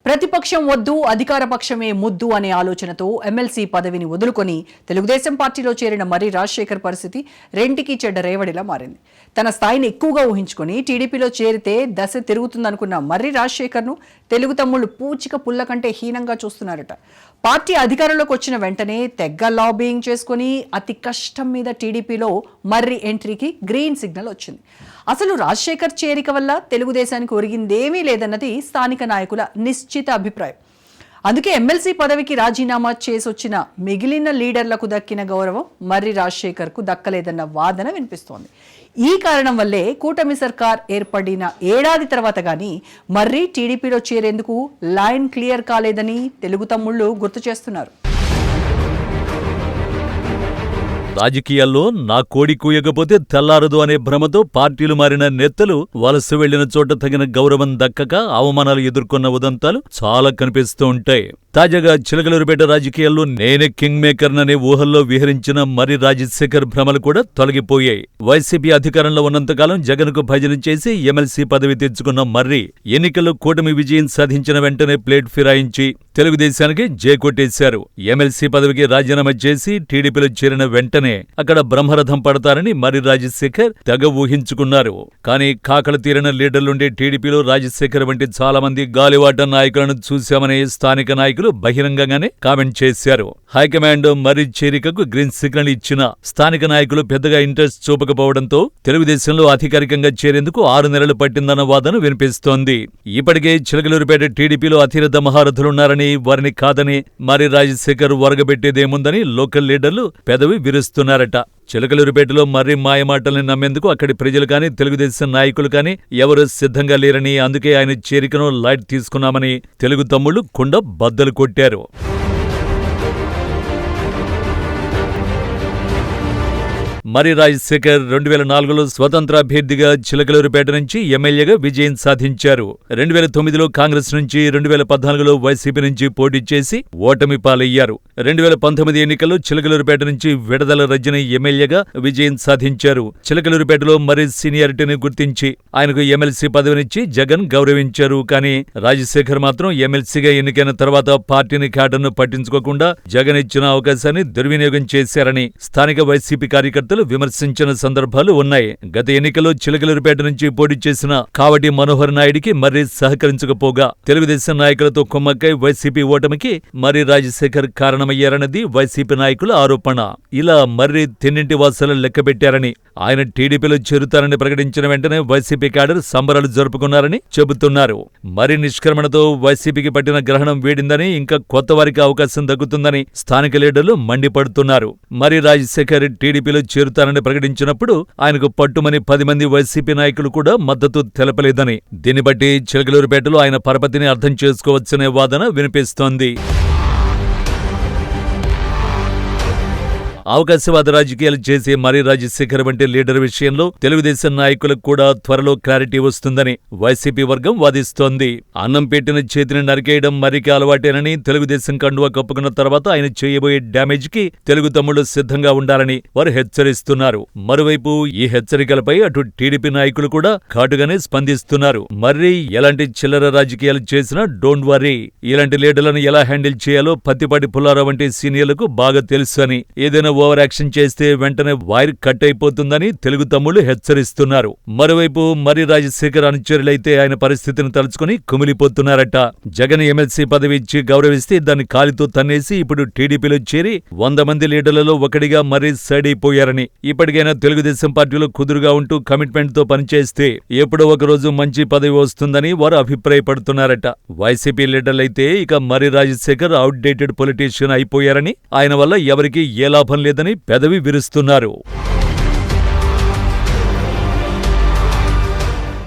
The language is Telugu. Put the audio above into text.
ప్రతిపక్షం వద్దు అధికార పక్షమే ముద్దు అనే ఆలోచనతో ఎమ్మెల్సీ పదవిని వదులుకొని తెలుగుదేశం పార్టీలో చేరిన మర్రి రాజశేఖర్ పరిస్థితి రెంటికి చెడ్డ రేవడిలా మారింది. తన స్థాయిని ఎక్కువగా ఊహించుకొని టీడీపీలో చేరితే దశ తిరుగుతుందనుకున్న మర్రి రాజశేఖర్ను తెలుగు తమ్ముళ్లు పూచిక పుల్ల కంటే హీనంగా చూస్తున్నారట. పార్టీ అధికారంలోకి వచ్చిన వెంటనే తెగ్గ లాబింగ్ చేసుకుని అతి కష్టం మీద టీడీపీలో మర్రి ఎంట్రీకి గ్రీన్ సిగ్నల్ వచ్చింది. అసలు రాజశేఖర్ చేరిక వల్ల తెలుగుదేశానికి ఒరిగిందేమీ లేదన్నది స్థానిక నాయకుల నిశ్చిత అభిప్రాయం. అందుకే ఎమ్మెల్సీ పదవికి రాజీనామా చేసొచ్చిన మిగిలిన లీడర్లకు దక్కిన గౌరవం మర్రి రాజశేఖర్కు దక్కలేదన్న వాదన వినిపిస్తోంది. ఈ కారణం వల్లే కూటమి సర్కార్ ఏర్పడిన ఏడాది తర్వాత గానీ మర్రి టీడీపీలో చేరేందుకు లైన్ క్లియర్ కాలేదని తెలుగు తమ్ముళ్లు గుర్తు చేస్తున్నారు. రాజకీయాల్లో నా కోడి కూయకపోతే తెల్లారదు అనే భ్రమతో పార్టీలు మారిన నేతలు వలస వెళ్లిన చోట తగిన గౌరవం దక్కక అవమానాలు ఎదుర్కొన్న ఉదంతాలు చాలా కనిపిస్తూ ఉంటాయి. తాజాగా చిలకలూరిపేట రాజకీయాల్లో నేనే కింగ్ మేకర్ననే ఊహల్లో విహరించిన మర్రి రాజశేఖర్ భ్రమలు కూడా తొలగిపోయాయి. వైసీపీ అధికారంలో ఉన్నంతకాలం జగన్కు భజన చేసి ఎమ్మెల్సీ పదవి తెచ్చుకున్న మర్రి ఎన్నికల్లో కూటమి విజయం సాధించిన వెంటనే ప్లేట్ ఫిరాయించి తెలుగుదేశానికి జేకొట్టేశారు. ఎమ్మెల్సీ పదవికి రాజీనామా చేసి టీడీపీలో చేరిన వెంటనే అక్కడ బ్రహ్మరథం పడతారని మర్రి రాజశేఖర్ తెగ ఊహించుకున్నారు. కానీ కాకలు తీరిన లీడర్లుండే టీడీపీలో రాజశేఖర్ వంటి చాలా మంది గాలివాట నాయకులను చూశామని స్థానిక నాయకులు బహిరంగంగానే కామెంట్ చేశారు. హైకమాండ్ మర్రి చేరికకు గ్రీన్ సిగ్నల్ ఇచ్చిన స్థానిక నాయకులు పెద్దగా ఇంట్రెస్ట్ చూపకపోవడంతో తెలుగుదేశంలో అధికారికంగా చేరేందుకు 6 నెలలు పట్టిందన్న వాదన వినిపిస్తోంది. ఇప్పటికే చిలకలూరిపేట టీడీపీలో అతిరథ మహారథులున్నారని, వారిని కాదని మర్రి రాజశేఖర్ వరగబెట్టేదేముందని లోకల్ లీడర్లు పెదవి విరుస్తున్నారట. చిలకలూరిపేటలో మర్రి మాయమాటల్ని నమ్మేందుకు అక్కడి ప్రజలు కానీ తెలుగుదేశం నాయకులు కానీ ఎవరూ సిద్ధంగా లేరని, అందుకే ఆయన చేరికను లైట్ తీసుకున్నామని తెలుగు తమ్ముళ్లు కుండ బద్దలు కొట్టారు. మర్రి రాజశేఖర్ 2004లో స్వతంత్ర అభ్యర్థిగా చిలకలూరిపేట నుంచి ఎమ్మెల్యేగా విజయం సాధించారు. 2009లో కాంగ్రెస్ నుంచి, 2014లో వైసీపీ నుంచి పోటీ చేసి ఓటమి పాలయ్యారు. 2019 ఎన్నికల్లో చిలకలూరిపేట నుంచి విడదల రజని ఎమ్మెల్యేగా విజయం సాధించారు. చిలకలూరిపేటలో మర్రి సీనియారిటీని గుర్తించి ఆయనకు ఎమ్మెల్సీ పదవినిచ్చి జగన్ గౌరవించారు. కానీ రాజశేఖర్ మాత్రం ఎమ్మెల్సీగా ఎన్నికైన తర్వాత పార్టీని కేడర్ను పట్టించుకోకుండా జగన్ ఇచ్చిన అవకాశాన్ని దుర్వినియోగం చేశారని స్థానిక వైసీపీ కార్యకర్తలు విమర్శించిన సందర్భాలు ఉన్నాయి. గత ఎన్నికల్లో చిలకలూరిపేట నుంచి పోటీ చేసిన కావటి మనోహర్ నాయుడికి మర్రి సహకరించకపోగా తెలుగుదేశం నాయకులతో కుమ్మక్కై వైసీపీ ఓటమికి మర్రి రాజశేఖర్ కారణమయ్యారన్నది వైసీపీ నాయకుల ఆరోపణ. ఇలా మర్రి తిన్నింటి వాసాలు లెక్కబెట్టారని, ఆయన టీడీపీలో చేరుతారని ప్రకటించిన వెంటనే వైసీపీ క్యాడర్ సంబరాలు జరుపుకున్నారని చెబుతున్నారు. మర్రి నిష్క్రమణతో వైసీపీకి పట్టిన గ్రహణం వేడిందని, ఇంకా కొత్త వారికి అవకాశం దక్కుతుందని స్థానిక లీడర్లు మండిపడుతున్నారు. మర్రి రాజశేఖర్ టీడీపీలో చేరుతారని ప్రకటించినప్పుడు ఆయనకు పట్టుమని 10 మంది వైసీపీ నాయకులు కూడా మద్దతు తెలపలేదని, దీన్ని బట్టి చిలకలూరిపేటలో ఆయన పరపతిని అర్థం చేసుకోవచ్చనే వాదన వినిపిస్తోంది. అవకాశవాద రాజకీయాలు చేసే మర్రి రాజశేఖర్ వంటి లీడర్ విషయంలో తెలుగుదేశం నాయకులకు కూడా త్వరలో క్లారిటీ వస్తుందని వైసీపీ వర్గం వాదిస్తోంది. అన్నం పెట్టిన చేతిని నరికేయడం మర్రికి అలవాటేనని, తెలుగుదేశం కండువా కప్పుకున్న తర్వాత ఆయన చేయబోయే డ్యామేజ్ కి తెలుగు తమ్ముళ్లు సిద్ధంగా ఉండాలని వారు హెచ్చరిస్తున్నారు. మరోవైపు ఈ హెచ్చరికలపై అటు టీడీపీ నాయకులు కూడా ఘాటుగానే స్పందిస్తున్నారు. మర్రి ఎలాంటి చిల్లర రాజకీయాలు చేసినా డోంట్ వర్రీ, ఇలాంటి లీడర్లను ఎలా హ్యాండిల్ చేయాలో పత్తిపాటి పుల్లారావు వంటి సీనియర్లకు బాగా తెలుసు అని, ఏదైనా ఓవర్ యాక్షన్ చేస్తే వెంటనే వైర్ కట్ అయిపోతుందని తెలుగు తమ్ముళ్లు హెచ్చరిస్తున్నారు. మరోవైపు మర్రి రాజశేఖర్ అనుచరులైతే ఆయన పరిస్థితిని తలుచుకుని కుమిలిపోతున్నారట. జగన్ ఎమ్మెల్సీ పదవి ఇచ్చి గౌరవిస్తే దాన్ని కాలితో తన్నేసి ఇప్పుడు టీడీపీలో చేరి 100 మంది లీడర్లలో ఒకటిగా మర్రి సైడ్ అయిపోయారని, ఇప్పటికైనా తెలుగుదేశం పార్టీలో కుదురుగా ఉంటూ కమిట్మెంట్ తో పనిచేస్తే ఎప్పుడో ఒకరోజు మంచి పదవి వస్తుందని వారు అభిప్రాయపడుతున్నారట. వైసీపీ లీడర్లైతే ఇక మర్రి రాజశేఖర్ అవుట్డేటెడ్ పొలిటీషియన్ అయిపోయారని, ఆయన వల్ల ఎవరికీ ఏ లాభం లేదని పెదవి విరుస్తున్నారు.